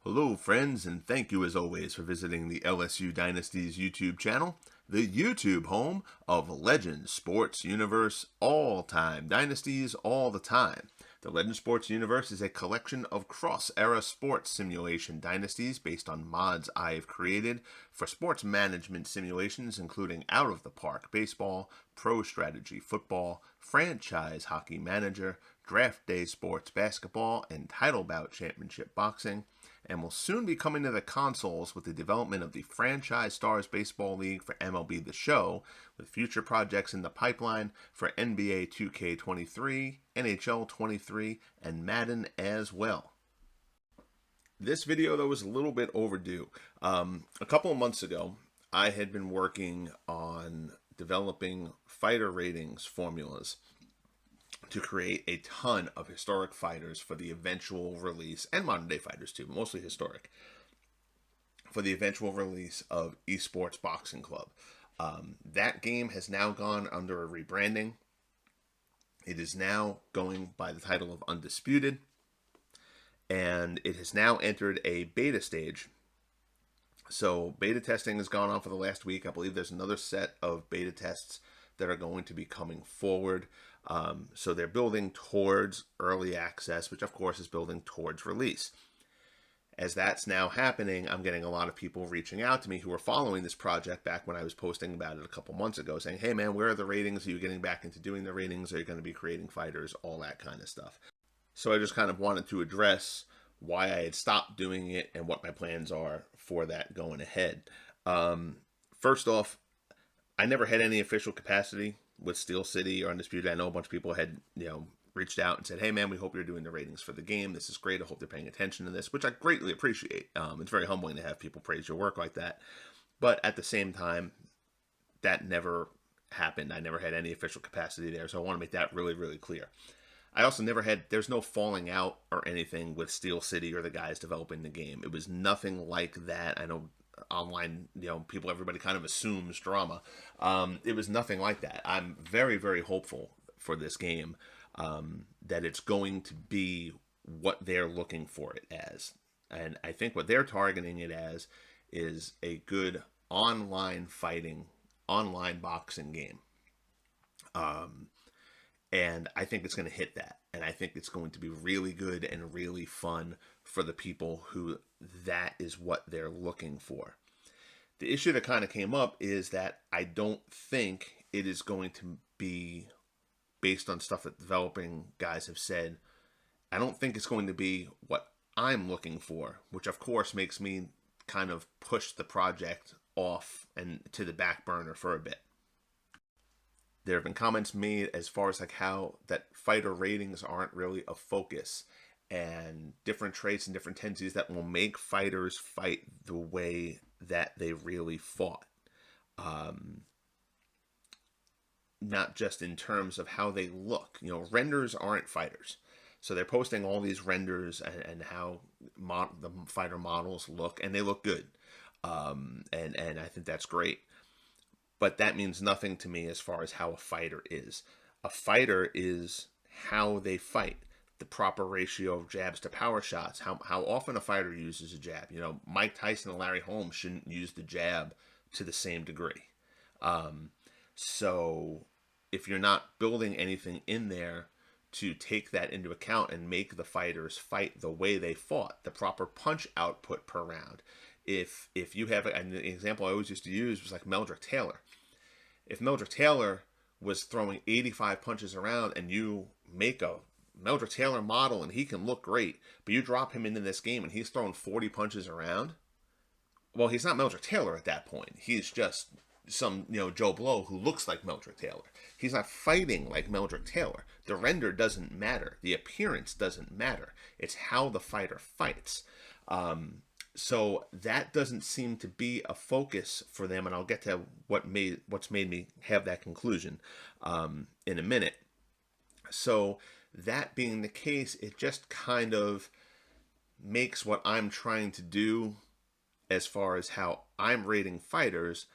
Hello, friends, and thank you as always for visiting the LSU Dynasties YouTube channel, the YouTube home of Legends Sports Universe, all-time dynasties all the time. The Legends Sports Universe is a collection of cross-era sports simulation dynasties based on mods I have created for sports management simulations, including out-of-the-park baseball, pro strategy football, franchise hockey manager, draft day sports basketball, and title bout championship boxing, and will soon be coming to the consoles with the development of the Franchise Stars Baseball League for MLB The Show, with future projects in the pipeline for NBA 2K23, NHL 23, and Madden as well. This video, though, was a little bit overdue. A couple of months ago, I had been working on developing fighter ratings formulas to create a ton of historic fighters for the eventual release, and modern day fighters too, but mostly historic, for the eventual release of Esports Boxing Club. That game has now gone under a rebranding. It is now going by the title of Undisputed, and it has now entered a beta stage. So beta testing has gone on for the last week. I believe there's another set of beta tests that are going to be coming forward. So they're building towards early access, which of course is building towards release. As that's now happening, I'm getting a lot of people reaching out to me who were following this project back when I was posting about it a couple months ago, saying, hey man, where are the ratings? Are you getting back into doing the ratings? Are you going to be creating fighters? All that kind of stuff. So I just kind of wanted to address why I had stopped doing it and what my plans are for that going ahead. First off, I never had any official capacity with Steel City or Undisputed. I know a bunch of people had, reached out and said, hey man, we hope you're doing the ratings for the game. This is great. I hope they're paying attention to this, which I greatly appreciate. It's very humbling to have people praise your work like that. But at the same time, that never happened. I never had any official capacity there. So I want to make that really, really clear. I also never had, there's no falling out or anything with Steel City or the guys developing the game. It was nothing like that. I know online, people, everybody kind of assumes drama. It was nothing like that. I'm very, very hopeful for this game, that it's going to be what they're looking for it as. And I think what they're targeting it as is a good online fighting, online boxing game. And I think it's going to hit that. And I think it's going to be really good and really fun for the people who that is what they're looking for. The issue that kind of came up is that I don't think it is going to be, based on stuff that developing guys have said, I don't think it's going to be what I'm looking for, which of course makes me kind of push the project off and to the back burner for a bit. There have been comments made as far as like how that fighter ratings aren't really a focus, and different traits and different tendencies that will make fighters fight the way that they really fought. Not just in terms of how they look. Renders aren't fighters. So they're posting all these renders and how the fighter models look, and they look good. And I think that's great. But that means nothing to me as far as how a fighter is. A fighter is how they fight, the proper ratio of jabs to power shots, how often a fighter uses a jab. Mike Tyson and Larry Holmes shouldn't use the jab to the same degree. So if you're not building anything in there to take that into account and make the fighters fight the way they fought, the proper punch output per round. If you have, an example I always used to use was like Meldrick Taylor. If Meldrick Taylor was throwing 85 punches around and you make a Meldrick Taylor model and he can look great, but you drop him into this game and he's throwing 40 punches around, well, he's not Meldrick Taylor at that point. He's just some, Joe Blow who looks like Meldrick Taylor. He's not fighting like Meldrick Taylor. The render doesn't matter. The appearance doesn't matter. It's how the fighter fights. So that doesn't seem to be a focus for them, and I'll get to what's made me have that conclusion in a minute. So that being the case, it just kind of makes what I'm trying to do as far as how I'm rating fighters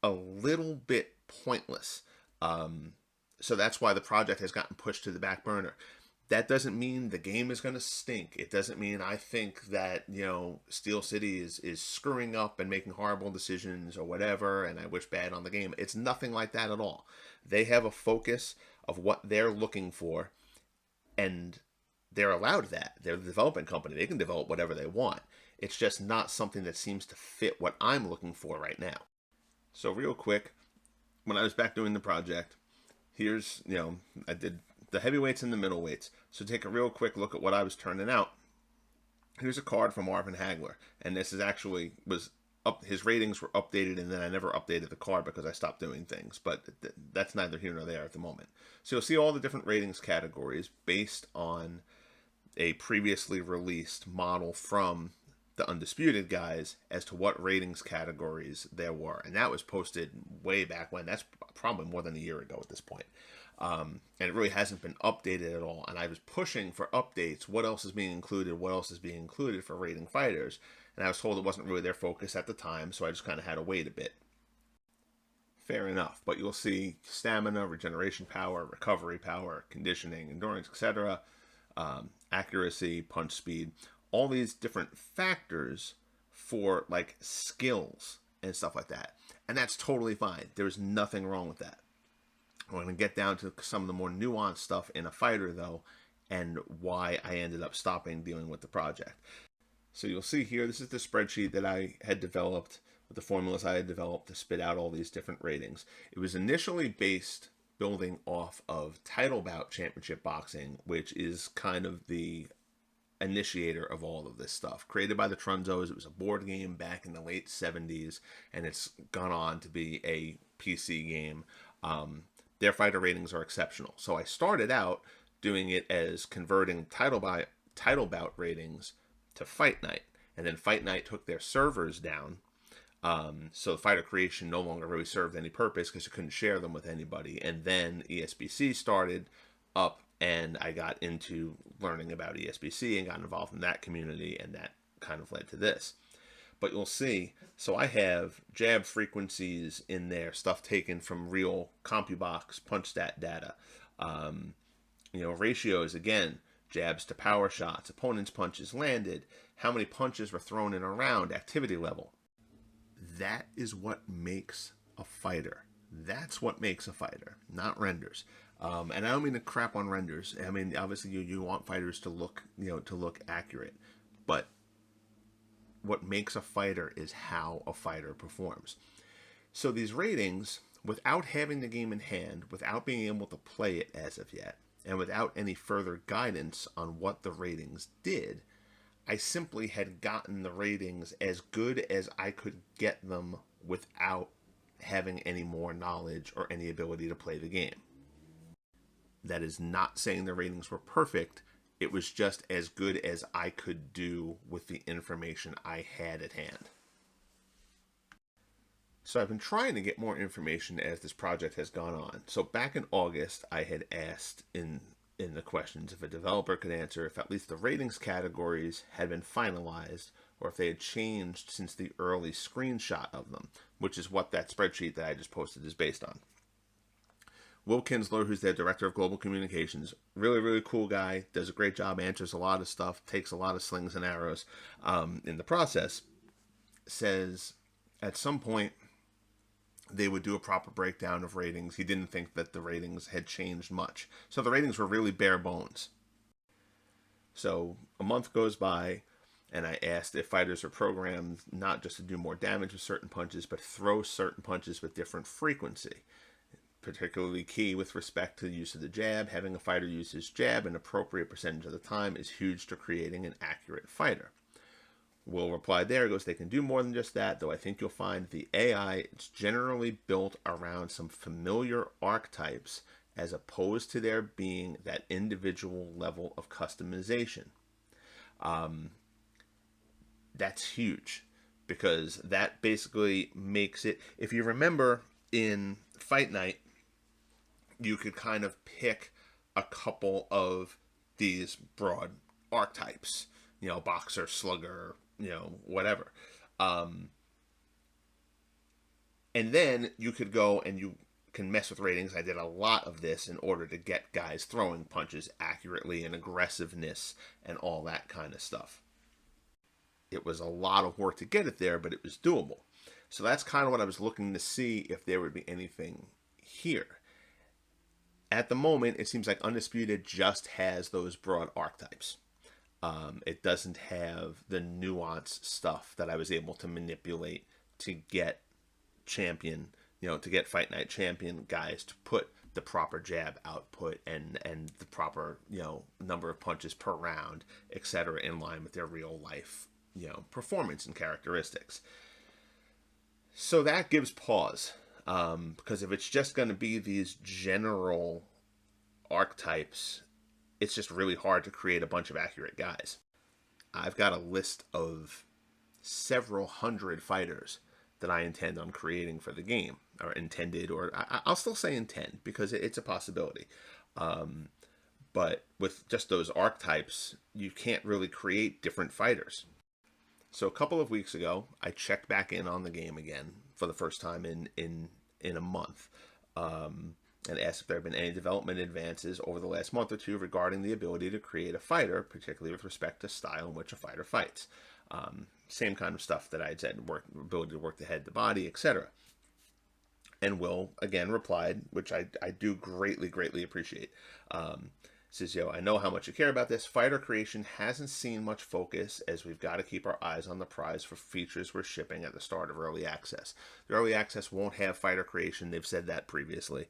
a little bit pointless. So that's why the project has gotten pushed to the back burner. That doesn't mean the game is going to stink. It doesn't mean I think that, Steel City is screwing up and making horrible decisions or whatever, and I wish bad on the game. It's nothing like that at all. They have a focus of what they're looking for, and they're allowed that. They're the development company. They can develop whatever they want. It's just not something that seems to fit what I'm looking for right now. So real quick, when I was back doing the project, here's, I did the heavyweights and the middleweights. So take a real quick look at what I was turning out. Here's a card from Marvin Hagler, and this is actually was up. His ratings were updated, and then I never updated the card because I stopped doing things. But that's neither here nor there at the moment. So you'll see all the different ratings categories based on a previously released model from the Undisputed guys as to what ratings categories there were, and that was posted way back when. That's probably more than a year ago at this point. And it really hasn't been updated at all. And I was pushing for updates. What else is being included? What else is being included for rating fighters? And I was told it wasn't really their focus at the time, so I just kind of had to wait a bit. Fair enough. But you'll see stamina, regeneration power, recovery power, conditioning, endurance, etc., accuracy, punch speed, all these different factors for like skills and stuff like that. And that's totally fine. There's nothing wrong with that. We're going to get down to some of the more nuanced stuff in a fighter, though, and why I ended up stopping dealing with the project. So you'll see here, this is the spreadsheet that I had developed, with the formulas I had developed to spit out all these different ratings. It was initially building off of Title Bout Championship Boxing, which is kind of the initiator of all of this stuff. Created by the Trunzos, it was a board game back in the late 70s, and it's gone on to be a PC game. Their fighter ratings are exceptional. So I started out doing it as converting Title Bout ratings to Fight Night. And then Fight Night took their servers down. So Fighter Creation no longer really served any purpose because you couldn't share them with anybody. And then ESBC started up, and I got into learning about ESBC and got involved in that community, and that kind of led to this. But you'll see, so I have jab frequencies in there, stuff taken from real CompuBox punch stat data. Ratios, again, jabs to power shots, opponent's punches landed, how many punches were thrown in a round, activity level. That is what makes a fighter. That's what makes a fighter, not renders. And I don't mean to crap on renders. I mean, obviously you want fighters to look, to look accurate, but what makes a fighter is how a fighter performs. So these ratings, without having the game in hand, without being able to play it as of yet, and without any further guidance on what the ratings did, I simply had gotten the ratings as good as I could get them without having any more knowledge or any ability to play the game. That is not saying the ratings were perfect. It was just as good as I could do with the information I had at hand. So I've been trying to get more information as this project has gone on. So back in August, I had asked in the questions if a developer could answer if at least the ratings categories had been finalized or if they had changed since the early screenshot of them, which is what that spreadsheet that I just posted is based on. Will Kinsler, who's their director of global communications, really, really cool guy, does a great job, answers a lot of stuff, takes a lot of slings and arrows in the process, says at some point they would do a proper breakdown of ratings. He didn't think that the ratings had changed much. So the ratings were really bare bones. So a month goes by, and I asked if fighters are programmed not just to do more damage with certain punches, but throw certain punches with different frequency. Particularly key with respect to the use of the jab. Having a fighter use his jab an appropriate percentage of the time is huge to creating an accurate fighter. Will replied there, goes, they can do more than just that, though I think you'll find the AI is generally built around some familiar archetypes as opposed to there being that individual level of customization. That's huge because that basically makes it, if you remember in Fight Night, you could kind of pick a couple of these broad archetypes, boxer, slugger, whatever. And then you could go and you can mess with ratings. I did a lot of this in order to get guys throwing punches accurately and aggressiveness and all that kind of stuff. It was a lot of work to get it there, but it was doable. So that's kind of what I was looking to see if there would be anything here. At the moment, it seems like Undisputed just has those broad archetypes. It doesn't have the nuanced stuff that I was able to manipulate to get champion, to get Fight Night champion guys to put the proper jab output and the proper, number of punches per round, etc., in line with their real life, performance and characteristics. So that gives pause, because if it's just going to be these general archetypes, it's just really hard to create a bunch of accurate guys. I've got a list of several hundred fighters that I intend on creating for the game, or intended, or I'll still say intend because it's a possibility. But with just those archetypes, you can't really create different fighters. So a couple of weeks ago, I checked back in on the game again for the first time in a month, and asked if there have been any development advances over the last month or two regarding the ability to create a fighter, particularly with respect to style in which a fighter fights. Same kind of stuff that I had said, ability to work the head, the body, etc. And Will, again, replied, which I do greatly appreciate. Says, I know how much you care about this. Fighter creation hasn't seen much focus, as we've got to keep our eyes on the prize for features we're shipping at the start of early access. The early access won't have fighter creation. They've said that previously.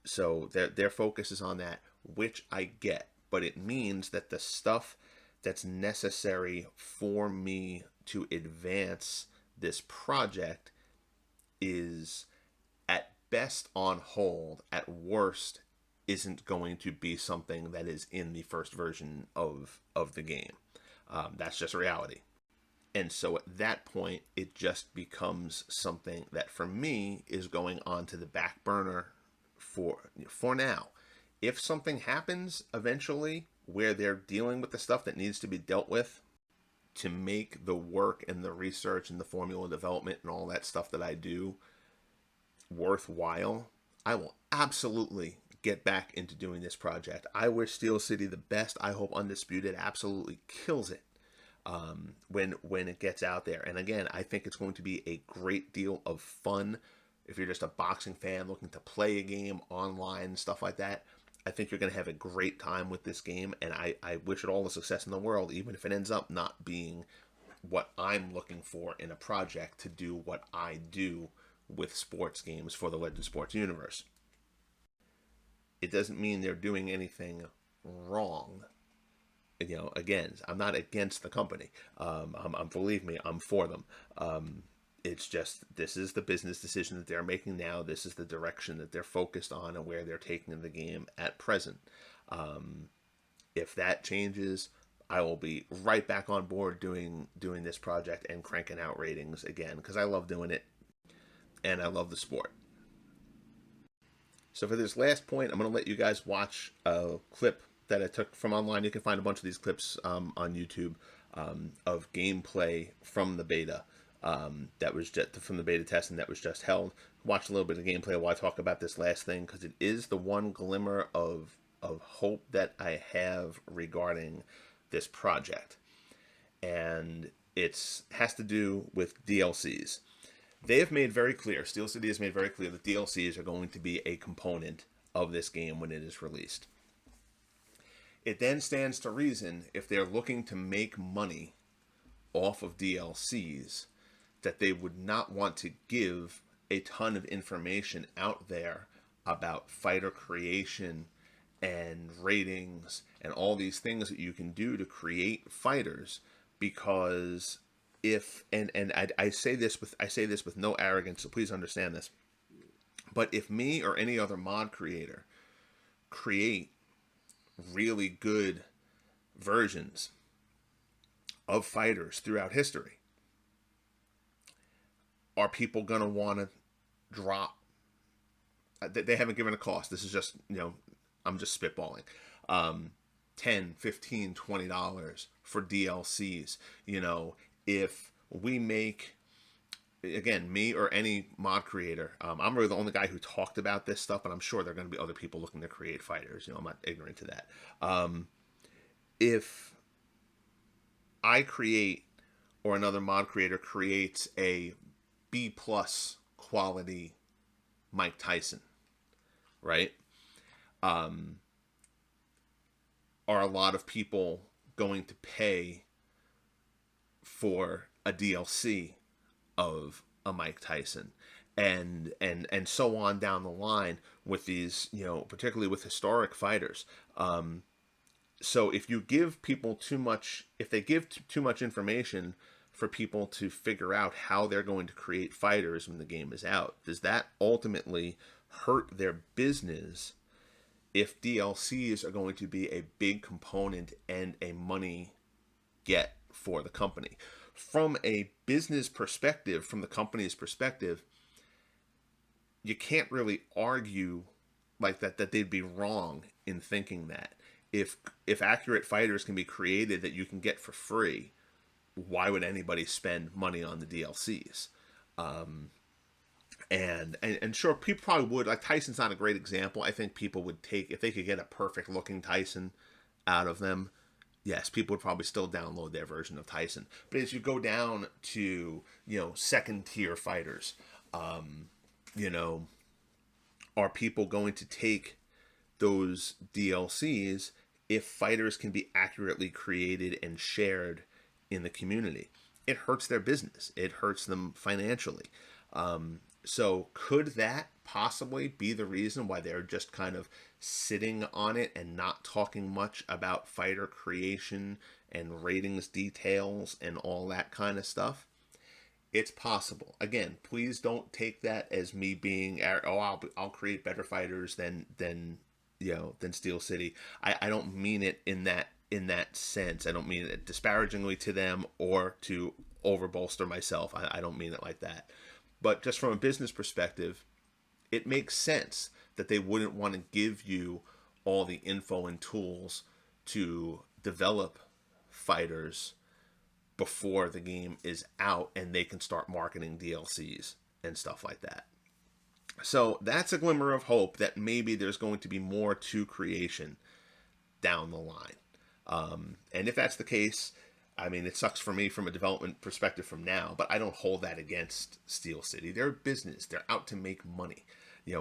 So their focus is on that, which I get. But it means that the stuff that's necessary for me to advance this project is at best on hold, at worst isn't going to be something that is in the first version of the game. That's just reality. And so at that point, it just becomes something that for me is going on to the back burner for now. If something happens eventually where they're dealing with the stuff that needs to be dealt with to make the work and the research and the formula development and all that stuff that I do worthwhile, I will absolutely get back into doing this project. I wish Steel City the best. I hope Undisputed absolutely kills it when it gets out there. And again, I think it's going to be a great deal of fun. If you're just a boxing fan looking to play a game online and stuff like that, I think you're going to have a great time with this game, and I wish it all the success in the world, even if it ends up not being what I'm looking for in a project to do what I do with sports games for the Legend Sports universe. It doesn't mean they're doing anything wrong. Again, I'm not against the company. Believe me, I'm for them. It's just, this is the business decision that they're making now. This is the direction that they're focused on and where they're taking the game at present. If that changes, I will be right back on board doing this project and cranking out ratings again, because I love doing it and I love the sport. So for this last point, I'm going to let you guys watch a clip that I took from online. You can find a bunch of these clips on YouTube of gameplay from the beta. That was just from the beta testing that was just held. Watch a little bit of gameplay while I talk about this last thing, because it is the one glimmer of hope that I have regarding this project, and it has to do with DLCs. They have made very clear, Steel City has made very clear that DLCs are going to be a component of this game when it is released. It then stands to reason, if they're looking to make money off of DLCs, that they would not want to give a ton of information out there about fighter creation and ratings and all these things that you can do to create fighters, because I say this with no arrogance, so please understand this, but if me or any other mod creator create really good versions of fighters throughout history, are people going to want to drop? They haven't given a cost. This is just, I'm just spitballing. $10, $15, $20 for DLCs. If we make again, me or any mod creator, I'm really the only guy who talked about this stuff, but I'm sure there are going to be other people looking to create fighters. I'm not ignorant to that. If I create or another mod creator creates a B plus quality Mike Tyson, right? Um, are a lot of people going to pay for a DLC of a Mike Tyson? And so on down the line with these, particularly with historic fighters. So if you give people too much, if they give too much information for people to figure out how they're going to create fighters when the game is out, does that ultimately hurt their business if DLCs are going to be a big component and a money get for the company? From a business perspective, from the company's perspective, you can't really argue like that they'd be wrong in thinking that. If accurate fighters can be created that you can get for free, why would anybody spend money on the DLCs? And sure, people probably would. Like, Tyson's not a great example. I think people would take, if they could get a perfect looking Tyson out of them, yes, people would probably still download their version of Tyson. But as you go down to, second tier fighters, you know, are people going to take those DLCs if fighters can be accurately created and shared in the community? It hurts their business. It hurts them financially. So could that possibly be the reason why they're just kind of sitting on it and not talking much about fighter creation and ratings details and all that kind of stuff? It's possible. Again, please don't take that as me being, I'll create better fighters than Steel City. I don't mean it in that sense. I don't mean it disparagingly to them or to overbolster myself. I don't mean it like that. But just from a business perspective, it makes sense that they wouldn't want to give you all the info and tools to develop fighters before the game is out and they can start marketing DLCs and stuff like that. So that's a glimmer of hope that maybe there's going to be more to creation down the line. And if that's the case, I mean, it sucks for me from a development perspective from now, but I don't hold that against Steel City. They're a business. They're out to make money.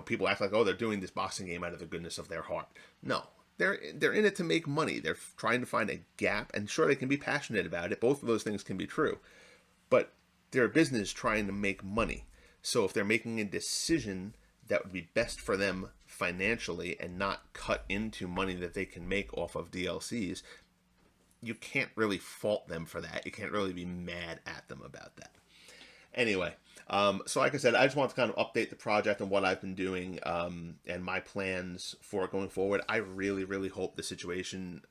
People act like, they're doing this boxing game out of the goodness of their heart. No, they're in it to make money. They're trying to find a gap, and sure, they can be passionate about it. Both of those things can be true. But they're a business trying to make money. So if they're making a decision that would be best for them financially and not cut into money that they can make off of DLCs, you can't really fault them for that. You can't really be mad at them about that. Anyway, so like I said, I just want to kind of update the project and what I've been doing and my plans for it going forward. I really, really hope the situation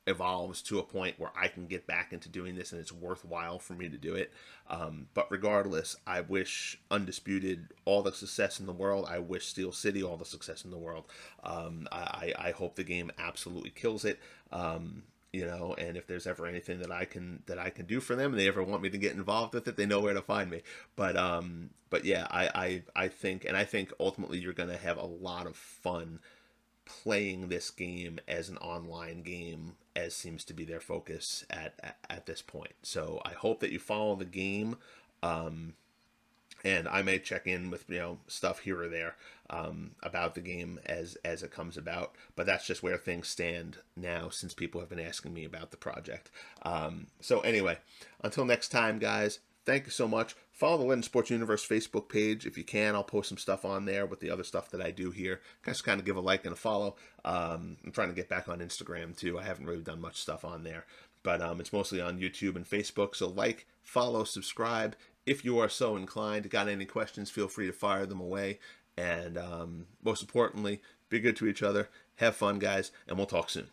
evolves to a point where I can get back into doing this and it's worthwhile for me to do it. But regardless, I wish Undisputed all the success in the world. I wish Steel City all the success in the world. I hope the game absolutely kills it. And if there's ever anything that I can do for them and they ever want me to get involved with it, they know where to find me. But yeah, I think ultimately you're going to have a lot of fun playing this game as an online game, as seems to be their focus at this point. So I hope that you follow the game, and I may check in with stuff here or there about the game as it comes about. But that's just where things stand now, since people have been asking me about the project. So anyway, until next time, guys. Thank you so much. Follow the Legend Sports Universe Facebook page if you can. I'll post some stuff on there with the other stuff that I do here. Just kind of give a like and a follow. I'm trying to get back on Instagram too. I haven't really done much stuff on there, but it's mostly on YouTube and Facebook. So like, follow, subscribe if you are so inclined. Got any questions, feel free to fire them away. And most importantly, be good to each other. Have fun, guys, and we'll talk soon.